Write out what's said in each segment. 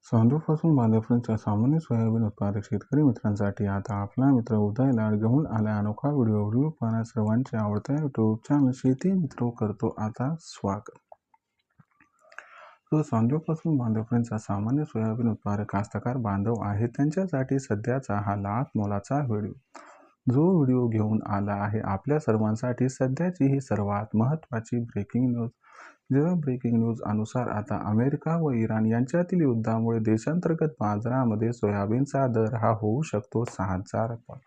सांगलीपासून बांद्यापर्यंतच्या सामान्य सोयाबीन उत्पादक शेतकरी मित्रांसाठी आता आपला मित्र उदय लाड घेऊन आला अनोखा व्हिडिओ पाहण्यास सर्वांचे आवडत्या युट्यूब चॅनल शेती मित्र करतो आता स्वागत. सांगलीपासून बांद्यापर्यंतचा सामान्य सोयाबीन उत्पादक कास्तकार बांधव आहे त्यांच्यासाठी सध्याचा हा लाख मोलाचा व्हिडिओ. जो व्हिडिओ घेऊन आला आहे आपल्या सर्वांसाठी सध्याची ही सर्वात महत्त्वाची ब्रेकिंग न्यूज. जेव्हा ब्रेकिंग न्यूज अनुसार आता अमेरिका व इराण यांच्यातील युद्धामुळे देशांतर्गत बाजारामध्ये सोयाबीनचा दर हा होऊ शकतो 6,000 रुपये.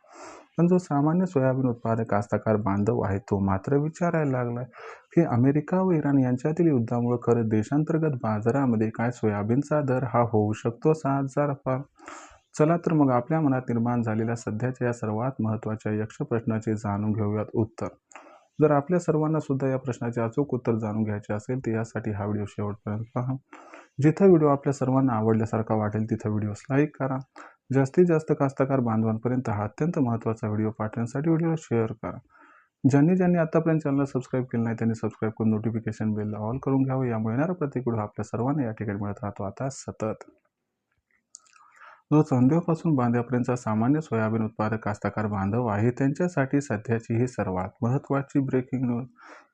पण जो सामान्य सोयाबीन उत्पादक कास्तकार बांधव आहे तो मात्र विचारायला लागलाय की अमेरिका व इराण यांच्यातील युद्धामुळे खरंच देशांतर्गत बाजारामध्ये काय सोयाबीनचा दर हा होऊ शकतो 6,000 रुपये. चला तर मग आपल्या मनात निर्माण झालेल्या सध्याच्या या सर्वात महत्त्वाच्या यक्ष प्रश्नाचे जाणून घेऊयात उत्तर. जर आपल्या सर्वांना सुद्धा या प्रश्नाचे अचूक उत्तर जाणून घ्यायचे असेल तर यासाठी हा व्हिडिओ शेवटपर्यंत पहा. जिथं व्हिडिओ आपल्या सर्वांना आवडल्यासारखा वाटेल तिथं व्हिडिओस लाईक करा. जास्तीत जास्त कास्तकार बांधवांपर्यंत हा अत्यंत महत्त्वाचा व्हिडिओ पाठवण्यासाठी व्हिडिओ शेअर करा. ज्यांनी आतापर्यंत चॅनल सबस्क्राईब केलं नाही त्यांनी सबस्क्राईब करून नोटिफिकेशन बेल ऑल करून घ्यावं. यामुळे येणारा प्रत्येक व्हिडिओ आपल्या सर्वांना या ठिकाणी मिळत राहतो आता सतत. जो चांदोपासून बांद्यापर्यंतचा सामान्य सोयाबीन उत्पादक कास्तकार बांधव आहे त्यांच्यासाठी सध्याची ही सर्वात महत्त्वाची ब्रेकिंग न्यूज.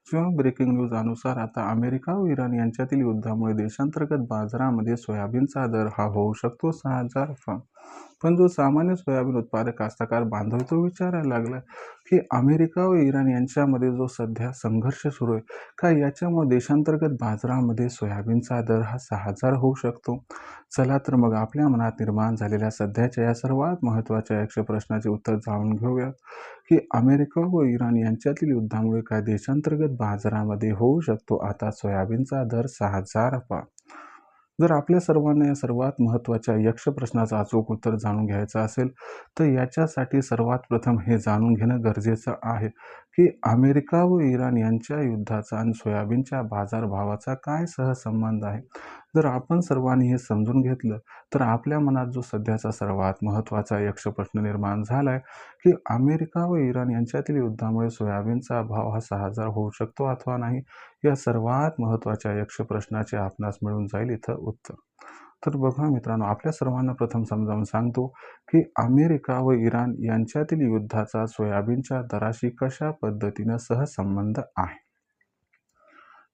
जेव्हा ब्रेकिंग न्यूज अनुसार आता अमेरिका व इराण यांच्यातील युद्धामुळे देशांतर्गत बाजारामध्ये सोयाबीनचा दर हा होऊ शकतो 6,000 रुपये. पण जो सामान्य सोयाबीन उत्पादक कास्तकार बांधव तो विचारायला लागला की अमेरिका व इराण यांच्यामध्ये जो सध्या संघर्ष सुरू आहे का याच्यामुळे देशांतर्गत बाजारामध्ये सोयाबीनचा दर हा 6,000 होऊ शकतो. चला तर मग आपल्या मनात निर्माण झालेल्या सध्याच्या या सर्वात महत्त्वाच्या यक्ष प्रश्नाचे उत्तर जाणून घेऊयात की अमेरिका व इराण यांच्यातील युद्धामुळे काय देशांतर्गत बाजारामध्ये होऊ शकतो आता सोयाबीनचा दर 6,000 रुपये. जर आपल्या सर्वांना या सर्वात महत्त्वाच्या यक्ष प्रश्नाचं अचूक उत्तर जाणून घ्यायचं असेल तर याच्यासाठी सर्वात प्रथम हे जाणून घेणं गरजेचं आहे की अमेरिका व इराण यांच्या युद्धाचा आणि सोयाबीनच्या बाजारभावाचा काय सहसंबंध आहे. जर आपण सर्वांनी हे समजून घेतलं तर आपल्या मनात जो सध्याचा सर्वात महत्त्वाचा यक्ष प्रश्न निर्माण झालाय की अमेरिका व इराण यांच्यातील युद्धामुळे सोयाबीनचा भाव हा 6,000 होऊ शकतो अथवा नाही, या सर्वात महत्त्वाच्या यक्ष प्रश्नाचे आपणास मिळून जाईल इथं उत्तर. तर बघा मित्रांनो, आपल्या सर्वांना प्रथम समजावून सांगतो की अमेरिका व इराण यांच्यातील युद्धाचा सोयाबीनच्या दराशी कशा पद्धतीनं सहसंबंध आहे.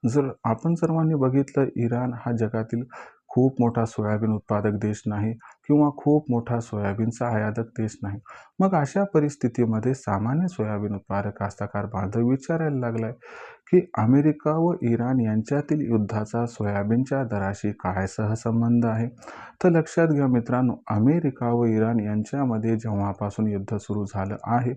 जर आपण सर्वांनी बघितलं इराण हा जगातील खूप मोठा सोयाबीन उत्पादक देश नाही किंवा खूप मोठा सोयाबीनचा आयातक देश नाही. मग अशा परिस्थितीमध्ये सामान्य सोयाबीन उत्पादक कास्तकार बांधव विचारायला लागलाय की अमेरिका व इराण यांच्यातील युद्धाचा सोयाबीनच्या दराशी काय सहसंबंध आहे. तर लक्षात घ्या मित्रांनो, अमेरिका व इराण यांच्यामध्ये जेव्हापासून युद्ध सुरू झालं आहे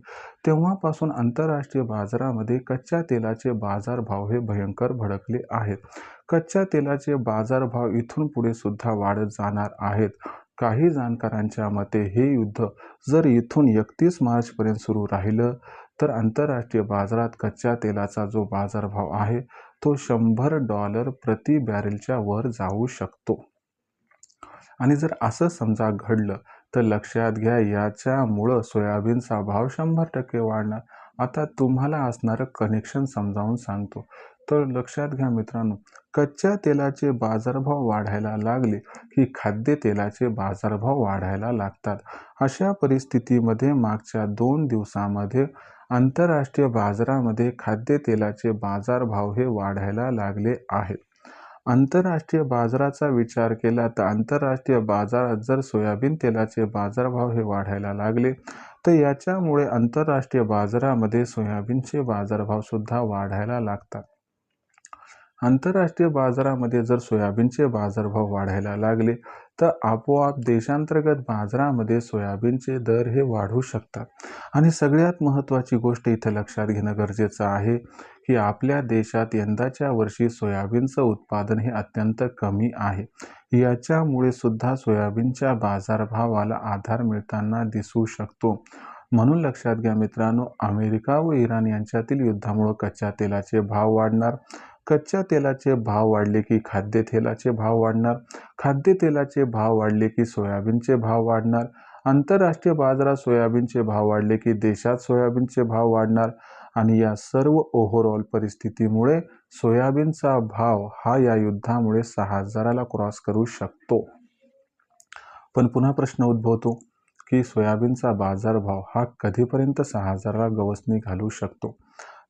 तेव्हापासून आंतरराष्ट्रीय बाजारामध्ये कच्च्या तेलाचे बाजारभाव हे भयंकर भडकले आहेत. कच्च्या तेलाचे बाजारभाव इथून पुढे सुद्धा वाढत जाणार आहेत. काही जाणकारांच्या मते हे युद्ध जर इथून 31 मार्चपर्यंत सुरू राहिलं तर आंतरराष्ट्रीय बाजारात कच्च्या तेलाचा जो बाजारभाव आहे तो $100 प्रति बॅरेलच्या वर जाऊ शकतो. आणि जर असं समजा घडलं तर लक्षात घ्या याच्यामुळं सोयाबीनचा भाव 100% वाढणार. आता तुम्हाला असणारं कनेक्शन समजावून सांगतो. तर लक्षात घ्या मित्रांनो, कच्च्या तेलाचे बाजारभाव वाढायला लागले की खाद्यतेलाचे बाजारभाव वाढायला लागतात. अशा परिस्थितीमध्ये मागच्या 2 दिवसामध्ये आंतरराष्ट्रीय बाजारामध्ये खाद्यतेलाचे बाजारभाव हे वाढायला लागले आहेत. आंतरराष्ट्रीय बाजाराचा विचार केला तर आंतरराष्ट्रीय बाजारात जर सोयाबीन तेलाचे बाजारभाव हे वाढायला लागले तर याच्यामुळे आंतरराष्ट्रीय बाजारामध्ये सोयाबीनचे बाजारभाव सुद्धा वाढायला लागतात. आंतरराष्ट्रीय बाजारामध्ये जर सोयाबीनचे बाजारभाव वाढायला लागले तर आपोआप देशांतर्गत बाजारामध्ये सोयाबीनचे दर हे वाढू शकतात. आणि सगळ्यात महत्त्वाची गोष्ट इथे लक्षात घेणं गरजेचं आहे की आपल्या देशात यंदाच्या वर्षी सोयाबीनचं उत्पादन हे अत्यंत कमी आहे. याच्यामुळे सुद्धा सोयाबीनच्या बाजारभावाला आधार मिळताना दिसू शकतो. म्हणून लक्षात घ्या मित्रांनो, अमेरिका व इराण यांच्यातील युद्धामुळे कच्च्या तेलाचे भाव वाढणार. कच्च्या तेलाचे भाव वाढले की खाद्यतेलाचे भाव वाढणार. खाद्यतेलाचे भाव वाढले की सोयाबीनचे भाव वाढणार. आंतरराष्ट्रीय बाजारात सोयाबीनचे भाव वाढले की देशात सोयाबीनचे भाव वाढणार. आणि या सर्व ओव्हरऑल परिस्थितीमुळे सोयाबीनचा भाव हा या युद्धामुळे 6,000ला क्रॉस करू शकतो. पण पुन्हा प्रश्न उद्भवतो की सोयाबीनचा बाजारभाव हा कधीपर्यंत 6,000ला गवसणी घालू शकतो?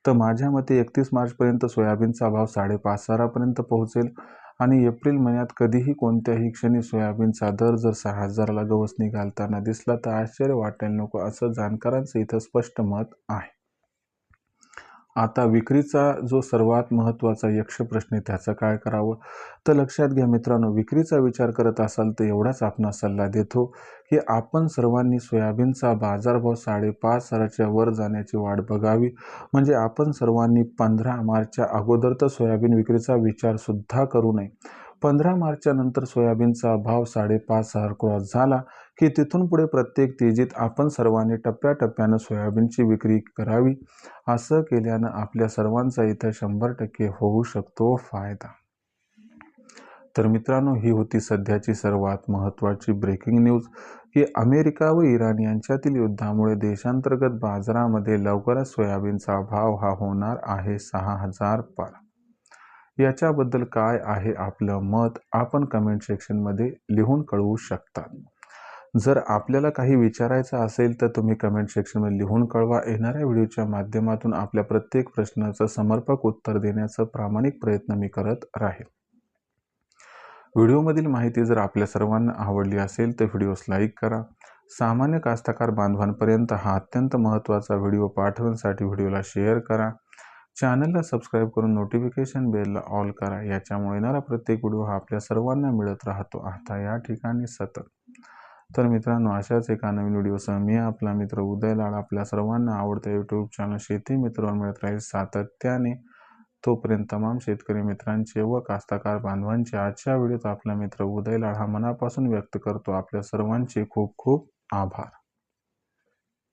तर माझ्या मते 31 मार्चपर्यंत सोयाबीनचा भाव 5,500पर्यंत पोहोचेल आणि एप्रिल महिन्यात कधीही कोणत्याही क्षणी सोयाबीनचा दर जर 6,000ला गवसणी घालताना दिसला तर आश्चर्य वाटायला नको, असं जाणकारांचं इथं स्पष्ट मत आहे. आता विक्रीचा जो सर्वात महत्त्वाचा यक्ष प्रश्न आहे त्याचं काय करावं? तर लक्षात घ्या मित्रांनो, विक्रीचा विचार करत असाल तर एवढाच आपणास सल्ला देतो की आपण सर्वांनी सोयाबीनचा बाजारभाव 5,500च्या वर जाण्याची वाट बघावी. म्हणजे आपण सर्वांनी 15 मार्चच्या अगोदर तर सोयाबीन विक्रीचा विचारसुद्धा करू नये. 15 मार्चच्या नंतर सोयाबीनचा भाव 5,500 क्रॉस झाला की तिथून पुढे प्रत्येक तेजीत आपण सर्वांनी टप्प्याटप्प्यानं सोयाबीनची विक्री करावी. असं केल्यानं आपल्या सर्वांचा इथं 100% होऊ शकतो फायदा. तर मित्रांनो, ही होती सध्याची सर्वात महत्त्वाची ब्रेकिंग न्यूज की अमेरिका व इराण यांच्यातील युद्धामुळे देशांतर्गत बाजारामध्ये लवकरच सोयाबीनचा भाव हा होणार आहे 6,000 पार. याच्याबद्दल काय आहे आपलं मत आपण कमेंट सेक्शनमध्ये लिहून कळवू शकता. जर आपल्याला काही विचारायचं असेल तर तुम्ही कमेंट सेक्शनमध्ये लिहून कळवा. येणाऱ्या व्हिडिओच्या माध्यमातून आपल्या प्रत्येक प्रश्नाचं समर्पक उत्तर देण्याचा प्रामाणिक प्रयत्न मी करत राहील. व्हिडिओमधील माहिती जर आपल्या सर्वांना आवडली असेल तर व्हिडिओस लाईक करा. सामान्य कास्तकार बांधवांपर्यंत हा अत्यंत महत्त्वाचा व्हिडिओ पाठवण्यासाठी व्हिडिओला शेअर करा. चॅनलला सबस्क्राईब करून नोटिफिकेशन बेलला ऑल करा. याच्यामुळे येणारा प्रत्येक व्हिडिओ हा आपल्या सर्वांना मिळत राहतो आता या ठिकाणी सतत. तर मित्रांनो, अशाच एका नवीन व्हिडिओसह मी आपला मित्र उदय लाड आपल्या सर्वांना आवडत्या यूट्यूब चॅनल शेती मित्रांवर मिळत राहील सातत्याने. तोपर्यंत तमाम शेतकरी मित्रांचे व कास्तकार बांधवांचे आजच्या व्हिडिओत आपला मित्र उदय लाड हा मनापासून व्यक्त करतो. आपल्या सर्वांचे खूप खूप आभार.